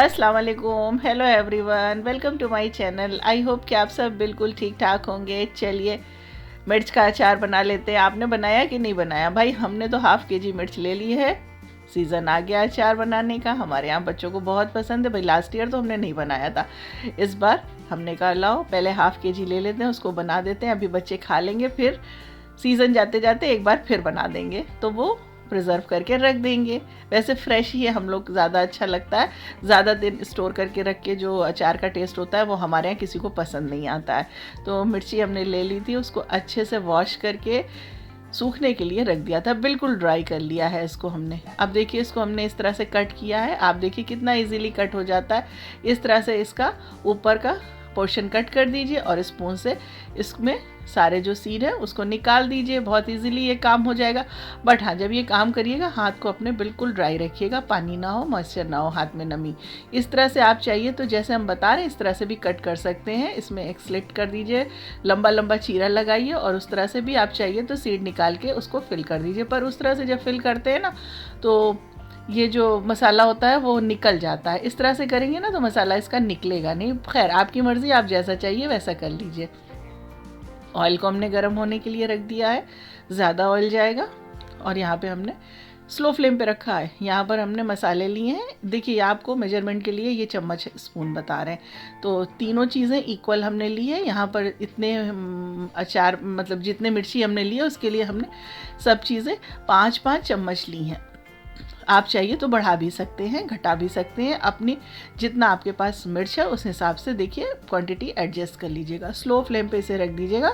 अस्सलाम वालेकुम, hello everyone, welcome to my channel. I hope कि आप सब बिल्कुल ठीक ठाक होंगे। चलिए मिर्च का अचार बना लेते हैं। आपने बनाया कि नहीं बनाया? भाई हमने तो हाफ़ के जी मिर्च ले ली है। सीज़न आ गया अचार बनाने का, हमारे यहाँ बच्चों को बहुत पसंद है। भाई लास्ट ईयर तो हमने नहीं बनाया था, इस बार हमने कहा लाओ पहले हाफ़ के जी ले लेते हैं, उसको बना देते हैं। अभी बच्चे खा लेंगे, फिर सीज़न जाते जाते एक बार फिर बना देंगे, तो वो प्रिज़र्व करके रख देंगे। वैसे फ्रेश ही हम लोग ज़्यादा अच्छा लगता है। ज़्यादा दिन स्टोर करके रख के जो अचार का टेस्ट होता है वो हमारे यहाँ किसी को पसंद नहीं आता है। तो मिर्ची हमने ले ली थी, उसको अच्छे से वॉश करके सूखने के लिए रख दिया था। बिल्कुल ड्राई कर लिया है इसको हमने। अब देखिए इसको हमने इस तरह से कट किया है। आप देखिए कितना इजीली कट हो जाता है। इस तरह से इसका ऊपर का पोर्शन कट कर दीजिए और स्पून से इसमें सारे जो सीड है उसको निकाल दीजिए। बहुत इजीली ये काम हो जाएगा। बट हाँ, जब ये काम करिएगा हाथ को अपने बिल्कुल ड्राई रखिएगा, पानी ना हो, मॉइस्चर ना हो, हाथ में नमी। इस तरह से आप चाहिए तो जैसे हम बता रहे हैं इस तरह से भी कट कर सकते हैं। इसमें एक स्लिट कर दीजिए, लंबा लंबा चीरा लगाइए और उस तरह से भी आप चाहिए तो सीड निकाल के उसको फिल कर दीजिए। पर उस तरह से जब फिल करते हैं ना तो ये जो मसाला होता है वो निकल जाता है। इस तरह से करेंगे ना तो मसाला इसका निकलेगा नहीं। खैर आपकी मर्ज़ी, आप जैसा चाहिए वैसा कर लीजिए। ऑयल को हमने गर्म होने के लिए रख दिया है, ज़्यादा ऑयल जाएगा। और यहाँ पे हमने स्लो फ्लेम पे रखा है। यहाँ पर हमने मसाले लिए हैं। देखिए आपको मेजरमेंट के लिए ये चम्मच स्पून बता रहे हैं, तो तीनों चीज़ें इक्वल हमने ली है। यहाँ पर इतने अचार मतलब जितने मिर्ची हमने लिए उसके लिए हमने सब चीज़ें 5-5 चम्मच ली हैं। आप चाहिए तो बढ़ा भी सकते हैं, घटा भी सकते हैं। अपनी जितना आपके पास मिर्च है उस हिसाब से देखिए क्वांटिटी एडजस्ट कर लीजिएगा। स्लो फ्लेम पे इसे रख दीजिएगा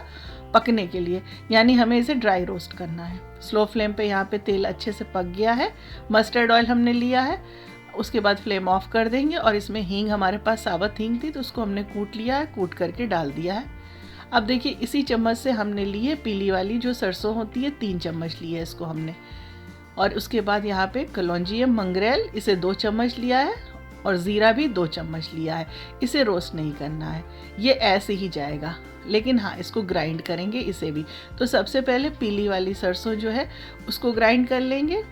पकने के लिए, यानी हमें इसे ड्राई रोस्ट करना है। स्लो फ्लेम पे यहाँ पे तेल अच्छे से पक गया है। मस्टर्ड ऑयल हमने लिया है। उसके बाद फ्लेम ऑफ कर देंगे और इसमें हींग, हमारे पास साबुत हींग थी तो उसको हमने कूट लिया है, कूट करके डाल दिया है। अब देखिए इसी चम्मच से हमने ली है पीली वाली जो सरसों होती है, 3 चम्मच ली है इसको हमने। और उसके बाद यहाँ पे कलौंजी है, मंगरेल, इसे 2 चम्मच लिया है और ज़ीरा भी 2 चम्मच लिया है। इसे रोस्ट नहीं करना है, ये ऐसे ही जाएगा। लेकिन हाँ, इसको ग्राइंड करेंगे इसे भी। तो सबसे पहले पीली वाली सरसों जो है उसको ग्राइंड कर लेंगे,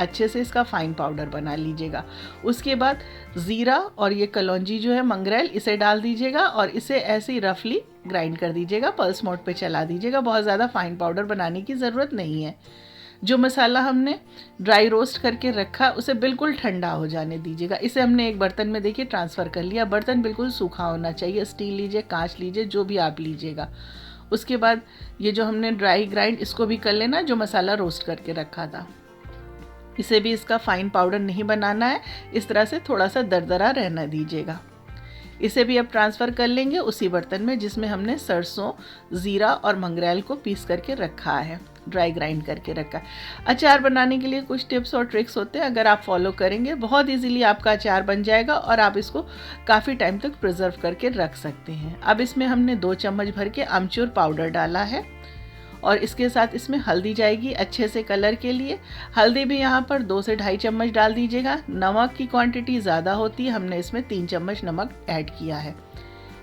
अच्छे से इसका फाइन पाउडर बना लीजिएगा। उसके बाद ज़ीरा और ये कलौंजी जो है मंगरेल, इसे डाल दीजिएगा और इसे ऐसे ही रफली ग्राइंड कर दीजिएगा। पल्स मोड पे चला दीजिएगा, बहुत ज़्यादा फाइन पाउडर बनाने की ज़रूरत नहीं है। जो मसाला हमने ड्राई रोस्ट करके रखा उसे बिल्कुल ठंडा हो जाने दीजिएगा। इसे हमने एक बर्तन में देखिए ट्रांसफ़र कर लिया। बर्तन बिल्कुल सूखा होना चाहिए, स्टील लीजिए, कांच लीजिए, जो भी आप लीजिएगा। उसके बाद ये जो हमने ड्राई ग्राइंड इसको भी कर लेना, जो मसाला रोस्ट करके रखा था। इसे भी इसका फाइन पाउडर नहीं बनाना है, इस तरह से थोड़ा सा दरदरा रहना दीजिएगा। इसे भी अब ट्रांसफ़र कर लेंगे उसी बर्तन में जिसमें हमने सरसों, ज़ीरा और मंगरेल को पीस करके रखा है, ड्राई ग्राइंड करके रखा है। अचार बनाने के लिए कुछ टिप्स और ट्रिक्स होते हैं, अगर आप फॉलो करेंगे बहुत इजीली आपका अचार बन जाएगा और आप इसको काफ़ी टाइम तक प्रिजर्व करके रख सकते हैं। अब इसमें हमने 2 चम्मच भर के अमचूर पाउडर डाला है और इसके साथ इसमें हल्दी जाएगी अच्छे से कलर के लिए। हल्दी भी यहाँ पर 2 से 2.5 चम्मच डाल दीजिएगा। नमक की क्वांटिटी ज़्यादा होती है, हमने इसमें 3 चम्मच नमक ऐड किया है।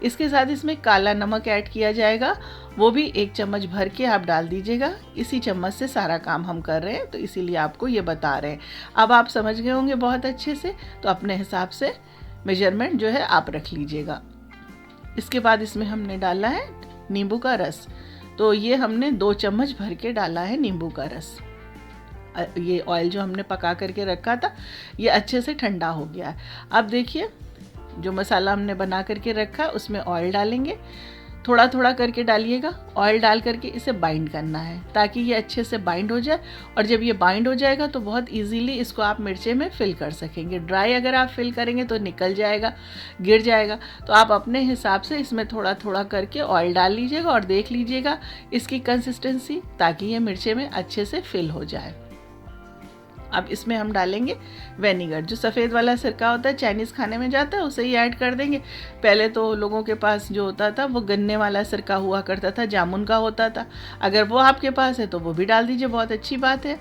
इसके साथ इसमें काला नमक ऐड किया जाएगा, वो भी 1 चम्मच भर के आप डाल दीजिएगा। इसी चम्मच से सारा काम हम कर रहे हैं तो इसीलिए आपको ये बता रहे हैं। अब आप समझ गए होंगे बहुत अच्छे से, तो अपने हिसाब से मेजरमेंट जो है आप रख लीजिएगा। इसके बाद इसमें हमने डाला है नींबू का रस, तो ये हमने 2 चम्मच भर के डाला है नींबू का रस। ये ऑयल जो हमने पका करके रखा था ये अच्छे से ठंडा हो गया है। अब देखिए जो मसाला हमने बना करके रखा है उसमें ऑयल डालेंगे, थोड़ा थोड़ा करके डालिएगा। ऑयल डाल करके इसे बाइंड करना है ताकि ये अच्छे से बाइंड हो जाए। और जब ये बाइंड हो जाएगा तो बहुत इजीली इसको आप मिर्चे में फिल कर सकेंगे। ड्राई अगर आप फिल करेंगे तो निकल जाएगा, गिर जाएगा। तो आप अपने हिसाब से इसमें थोड़ा थोड़ा करके ऑयल डाल लीजिएगा और देख लीजिएगा इसकी कंसिस्टेंसी, ताकि ये मिर्चे में अच्छे से फिल हो जाए। अब इसमें हम डालेंगे वेनिगर, जो सफ़ेद वाला सिरका होता है, चाइनीज़ खाने में जाता है, उसे ही ऐड कर देंगे। पहले तो लोगों के पास जो होता था वो गन्ने वाला सिरका हुआ करता था, जामुन का होता था। अगर वो आपके पास है तो वो भी डाल दीजिए, बहुत अच्छी बात है,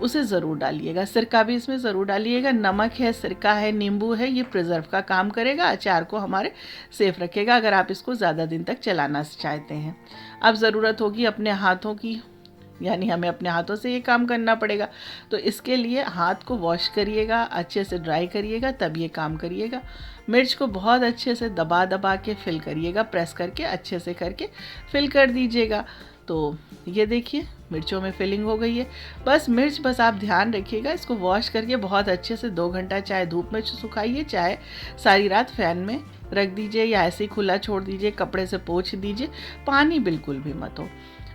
उसे ज़रूर डालिएगा। सिरका भी इसमें ज़रूर डालिएगा। नमक है, सिरका है, नींबू है, ये प्रिजर्व का काम करेगा, अचार को हमारे सेफ रखेगा अगर आप इसको ज़्यादा दिन तक चलाना चाहते हैं। अब ज़रूरत होगी अपने हाथों की, यानी हमें अपने हाथों से ये काम करना पड़ेगा। तो इसके लिए हाथ को वॉश करिएगा, अच्छे से ड्राई करिएगा, तब ये काम करिएगा। मिर्च को बहुत अच्छे से दबा दबा के फिल करिएगा, प्रेस करके अच्छे से करके फिल कर दीजिएगा। तो ये देखिए मिर्चों में फिलिंग हो गई है। बस आप ध्यान रखिएगा, इसको वॉश करके बहुत अच्छे से 2 घंटा चाहे धूप में सुखाइए, चाहे सारी रात फैन में रख दीजिए, या ऐसे ही खुला छोड़ दीजिए, कपड़े से पोंछ दीजिए, पानी बिल्कुल भी मत हो।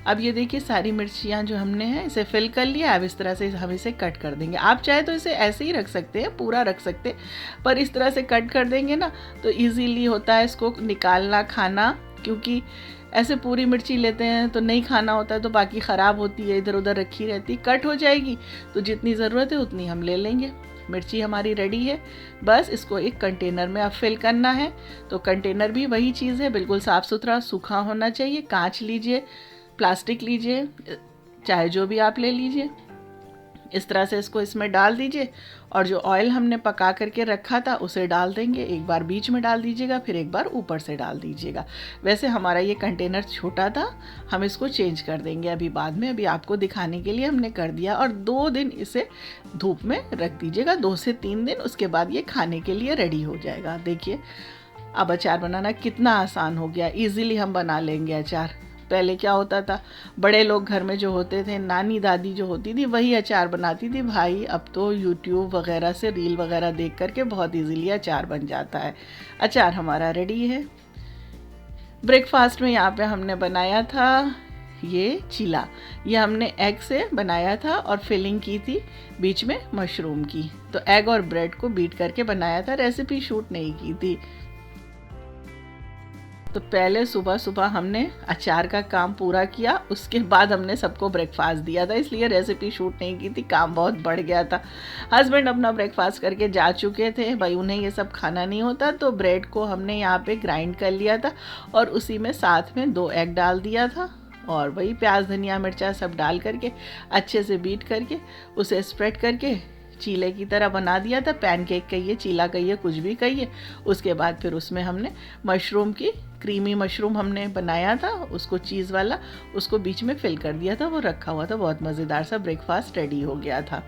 अब ये देखिए सारी मिर्चियाँ जो हमने हैं इसे फिल कर लिया। अब इस तरह से हम इसे कट कर देंगे। आप चाहे तो इसे ऐसे ही रख सकते हैं, पूरा रख सकते हैं, पर इस तरह से कट कर देंगे ना तो इजीली होता है इसको निकालना, खाना। क्योंकि ऐसे पूरी मिर्ची लेते हैं तो नहीं खाना होता है, तो बाकी ख़राब होती है, इधर उधर रखी रहती, कट हो जाएगी। तो जितनी ज़रूरत है उतनी हम ले लेंगे। मिर्ची हमारी रेडी है। बस इसको एक कंटेनर में अब फिल करना है। तो कंटेनर भी वही चीज़ है, बिल्कुल साफ़ सुथरा सूखा होना चाहिए। कांच लीजिए, प्लास्टिक लीजिए, चाहे जो भी आप ले लीजिए। इस तरह से इसको इसमें डाल दीजिए, और जो ऑयल हमने पका करके रखा था उसे डाल देंगे। एक बार बीच में डाल दीजिएगा, फिर एक बार ऊपर से डाल दीजिएगा। वैसे हमारा ये कंटेनर छोटा था, हम इसको चेंज कर देंगे अभी बाद में। अभी आपको दिखाने के लिए हमने कर दिया। और 2 दिन इसे धूप में रख दीजिएगा, 2 से 3 दिन। उसके बाद ये खाने के लिए रेडी हो जाएगा। देखिए अब अचार बनाना कितना आसान हो गया, ईज़िली हम बना लेंगे अचार। पहले क्या होता था, बड़े लोग घर में जो होते थे, नानी दादी जो होती थी वही अचार बनाती थी। भाई अब तो यूट्यूब वगैरह से रील वगैरह देख करके बहुत इजीली अचार बन जाता है। अचार हमारा रेडी है। ब्रेकफास्ट में यहाँ पे हमने बनाया था ये चीला। ये हमने एग से बनाया था और फिलिंग की थी बीच में मशरूम की। तो एग और ब्रेड को बीट करके बनाया था, रेसिपी शूट नहीं की थी। तो पहले सुबह सुबह हमने अचार का काम पूरा किया, उसके बाद हमने सबको ब्रेकफास्ट दिया था, इसलिए रेसिपी शूट नहीं की थी, काम बहुत बढ़ गया था। हस्बैंड अपना ब्रेकफास्ट करके जा चुके थे, भाई उन्हें ये सब खाना नहीं होता। तो ब्रेड को हमने यहाँ पे ग्राइंड कर लिया था और उसी में साथ में 2 एग डाल दिया था, और वही प्याज धनिया मिर्चा सब डाल करके अच्छे से बीट करके उसे स्प्रेड करके चीले की तरह बना दिया था। पैनकेक कहिए, चीला कहिए, कुछ भी कहिए। उसके बाद फिर उसमें हमने मशरूम की, क्रीमी मशरूम हमने बनाया था उसको, चीज़ वाला, उसको बीच में फिल कर दिया था, वो रखा हुआ था। बहुत मज़ेदार सा ब्रेकफास्ट रेडी हो गया था।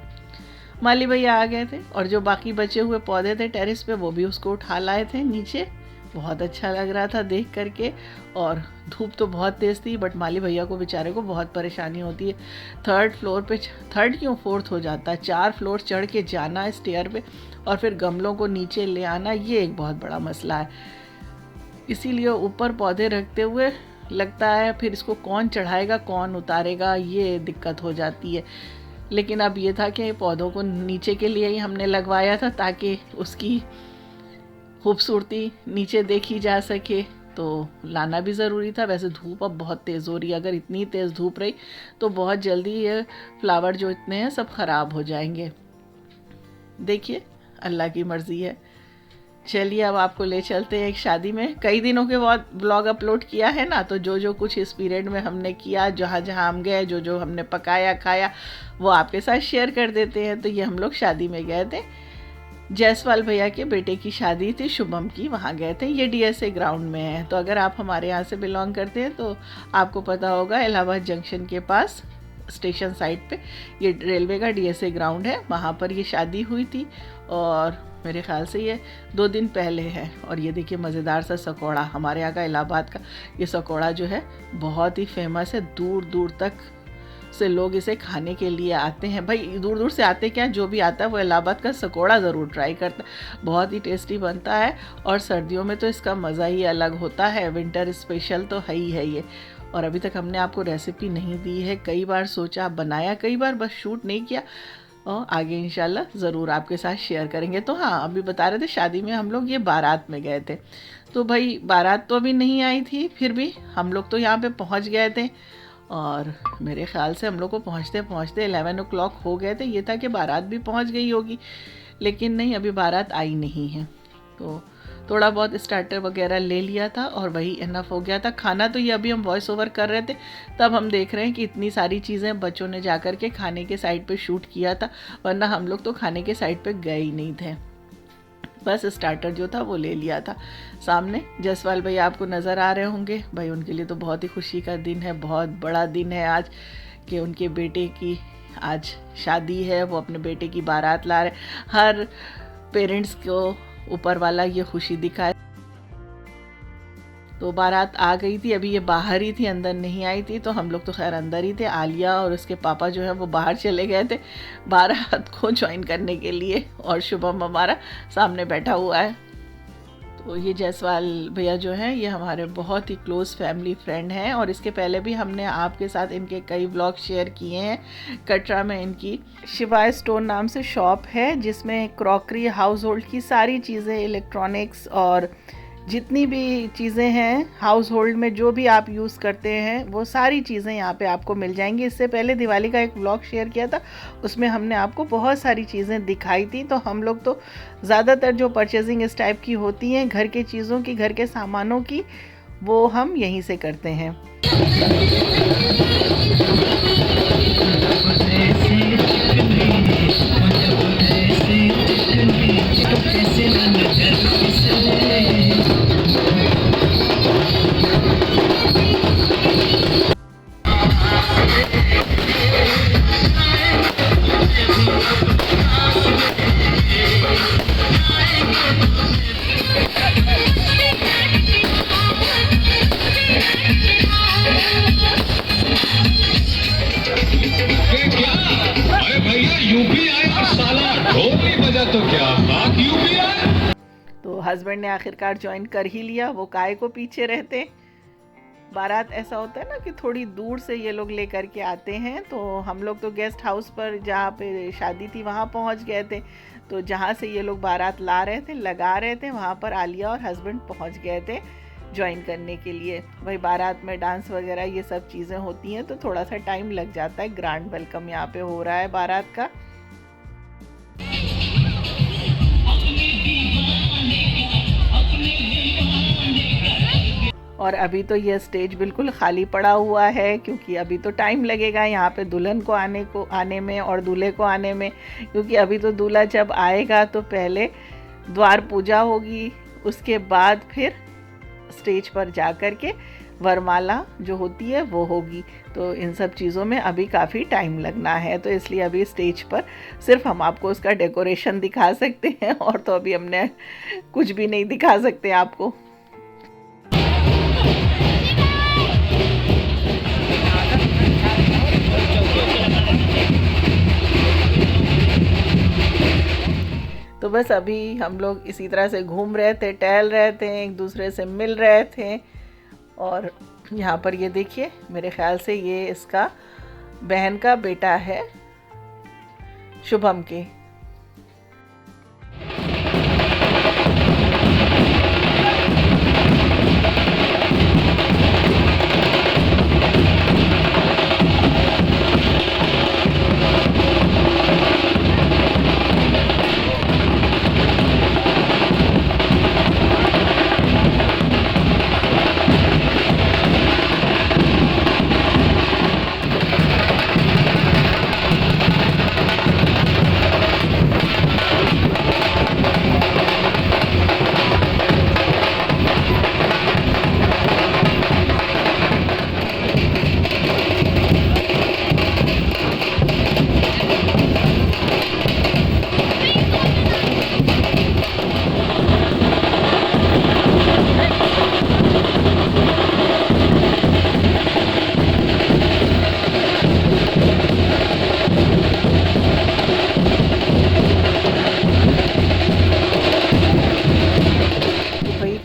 माली भैया आ गए थे और जो बाकी बचे हुए पौधे थे टेरेस पे वो भी उसको उठा लाए थे नीचे। बहुत अच्छा लग रहा था देख करके। और धूप तो बहुत तेज़ थी, बट माली भैया को बेचारे को बहुत परेशानी होती है। 3rd फ्लोर पे, 3rd क्यों 4th हो जाता है, 4 फ्लोर चढ़ के जाना स्टेयर पे और फिर गमलों को नीचे ले आना, ये एक बहुत बड़ा मसला है। इसीलिए ऊपर पौधे रखते हुए लगता है फिर इसको कौन चढ़ाएगा कौन उतारेगा, ये दिक्कत हो जाती है। लेकिन अब ये था कि पौधों को नीचे के लिए ही हमने लगवाया था ताकि उसकी खूबसूरती नीचे देखी जा सके, तो लाना भी ज़रूरी था। वैसे धूप अब बहुत तेज़ हो रही है, अगर इतनी तेज़ धूप रही तो बहुत जल्दी ये फ्लावर जो इतने हैं सब ख़राब हो जाएंगे। देखिए अल्लाह की मर्ज़ी है। चलिए अब आपको ले चलते हैं एक शादी में। कई दिनों के बाद ब्लॉग अपलोड किया है ना, तो जो जो कुछ इस पीरियड में हमने किया, जहाँ जहाँ हम गए, जो जो हमने पकाया खाया, वो आपके साथ शेयर कर देते हैं। तो ये हम लोग शादी में गए थे, जायसवाल भैया के बेटे की शादी थी, शुभम की, वहाँ गए थे। ये DSA ग्राउंड में है। तो अगर आप हमारे यहाँ से बिलोंग करते हैं तो आपको पता होगा, इलाहाबाद जंक्शन के पास स्टेशन साइड पे ये रेलवे का DSA ग्राउंड है, वहाँ पर ये शादी हुई थी। और मेरे ख्याल से ये 2 दिन पहले है। और ये देखिए मज़ेदार सा सकोड़ा, हमारे यहाँ का इलाहाबाद का ये सकोड़ा जो है बहुत ही फेमस है। दूर दूर तक से लोग इसे खाने के लिए आते हैं। भाई दूर दूर से आते क्या, जो भी आता है वो इलाहाबाद का सकोड़ा ज़रूर ट्राई करता है, बहुत ही टेस्टी बनता है। और सर्दियों में तो इसका मज़ा ही अलग होता है, विंटर स्पेशल तो है ही है ये। और अभी तक हमने आपको रेसिपी नहीं दी है, कई बार सोचा, बनाया कई बार, बस शूट नहीं किया। और आगे इंशाल्लाह ज़रूर आपके साथ शेयर करेंगे। तो हाँ, अभी बता रहे थे शादी में हम लोग ये बारात में गए थे। तो भाई बारात तो अभी नहीं आई थी, फिर भी हम लोग तो यहाँ पे पहुँच गए थे। और मेरे ख़्याल से हम लोग को पहुँचते पहुँचते 11 o'clock हो गए थे। ये था कि बारात भी पहुँच गई होगी, लेकिन नहीं, अभी बारात आई नहीं है। तो थोड़ा बहुत स्टार्टर वगैरह ले लिया था और वही इनफ हो गया था। खाना तो ये अभी हम वॉइस ओवर कर रहे थे, तब हम देख रहे हैं कि इतनी सारी चीज़ें बच्चों ने जा कर के खाने के साइड पे शूट किया था, वरना हम लोग तो खाने के साइड पे गए ही नहीं थे। बस स्टार्टर जो था वो ले लिया था। सामने जायसवाल भैया आपको नज़र आ रहे होंगे, भाई उनके लिए तो बहुत ही खुशी का दिन है, बहुत बड़ा दिन है आज, कि उनके बेटे की आज शादी है, वो अपने बेटे की बारात ला रहे। हर पेरेंट्स को ऊपर वाला ये खुशी दिखाए। तो बारात आ गई थी, अभी ये बाहर ही थी, अंदर नहीं आई थी। तो हम लोग तो खैर अंदर ही थे। आलिया और उसके पापा जो है वो बाहर चले गए थे बारात को ज्वाइन करने के लिए, और शुभम हमारा सामने बैठा हुआ है। तो ये जायसवाल भैया जो हैं ये हमारे बहुत ही क्लोज़ फैमिली फ्रेंड हैं, और इसके पहले भी हमने आपके साथ इनके कई व्लॉग शेयर किए हैं। कटरा में इनकी शिवा स्टोर नाम से शॉप है, जिसमें क्रॉकरी, हाउस होल्ड की सारी चीज़ें, इलेक्ट्रॉनिक्स और जितनी भी चीज़ें हैं हाउस होल्ड में जो भी आप यूज़ करते हैं वो सारी चीज़ें यहाँ पे आपको मिल जाएंगी। इससे पहले दिवाली का एक व्लॉग शेयर किया था, उसमें हमने आपको बहुत सारी चीज़ें दिखाई थी। तो हम लोग तो ज़्यादातर जो परचेजिंग इस टाइप की होती हैं घर के चीज़ों की, घर के सामानों की, वो हम यहीं से करते हैं। तो हस्बैंड ने आखिरकार ज्वाइन कर ही लिया, वो काय को पीछे रहते। बारात ऐसा होता है ना कि थोड़ी दूर से ये लोग लेकर के आते हैं। तो हम लोग तो गेस्ट हाउस पर जहाँ पे शादी थी वहाँ पहुँच गए थे। तो जहाँ से ये लोग बारात ला रहे थे, लगा रहे थे, वहाँ पर आलिया और हस्बैंड पहुँच गए थे ज्वाइन करने के लिए। भाई बारात में डांस वगैरह ये सब चीज़ें होती हैं, तो थोड़ा सा टाइम लग जाता है। ग्रैंड वेलकम यहाँ पे हो रहा है बारात का। और अभी तो ये स्टेज बिल्कुल खाली पड़ा हुआ है, क्योंकि अभी तो टाइम लगेगा यहाँ पे दुल्हन को आने में और दूल्हे को आने में। क्योंकि अभी तो दूल्हा जब आएगा तो पहले द्वार पूजा होगी, उसके बाद फिर स्टेज पर जा कर के वरमाला जो होती है वो होगी। तो इन सब चीज़ों में अभी काफ़ी टाइम लगना है। तो इसलिए अभी स्टेज पर सिर्फ हम आपको उसका डेकोरेशन दिखा सकते हैं, और तो अभी हमने कुछ भी नहीं दिखा सकते आपको। तो बस अभी हम लोग इसी तरह से घूम रहे थे, टहल रहे थे, एक दूसरे से मिल रहे थे। और यहाँ पर ये देखिए, मेरे ख्याल से ये इसका बहन का बेटा है, शुभम के।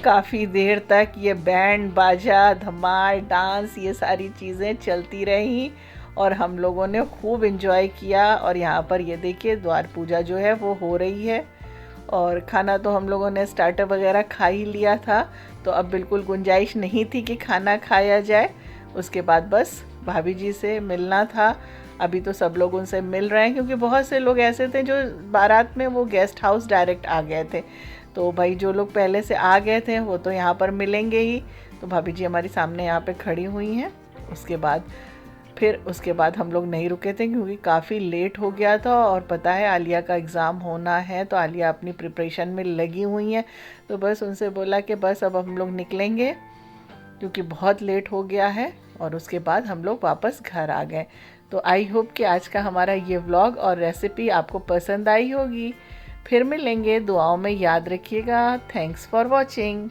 काफ़ी देर तक ये बैंड बाजा, धमाल, डांस, ये सारी चीज़ें चलती रहीं और हम लोगों ने खूब एंजॉय किया। और यहाँ पर ये देखिए द्वार पूजा जो है वो हो रही है। और खाना तो हम लोगों ने स्टार्टर वगैरह खा ही लिया था, तो अब बिल्कुल गुंजाइश नहीं थी कि खाना खाया जाए। उसके बाद बस भाभी जी से मिलना था। अभी तो सब लोग उनसे मिल रहे हैं, क्योंकि बहुत से लोग ऐसे थे जो बारात में वो गेस्ट हाउस डायरेक्ट आ गए थे। तो भाई जो लोग पहले से आ गए थे वो तो यहाँ पर मिलेंगे ही। तो भाभी जी हमारी सामने यहाँ पे खड़ी हुई हैं। उसके बाद हम लोग नहीं रुके थे, क्योंकि काफ़ी लेट हो गया था और पता है आलिया का एग्ज़ाम होना है, तो आलिया अपनी प्रिपरेशन में लगी हुई हैं। तो बस उनसे बोला कि बस अब हम लोग निकलेंगे, क्योंकि बहुत लेट हो गया है। और उसके बाद हम लोग वापस घर आ गए। तो आई होप कि आज का हमारा ये व्लॉग और रेसिपी आपको पसंद आई होगी। फिर मिलेंगे, दुआओं में याद रखिएगा। Thanks for watching.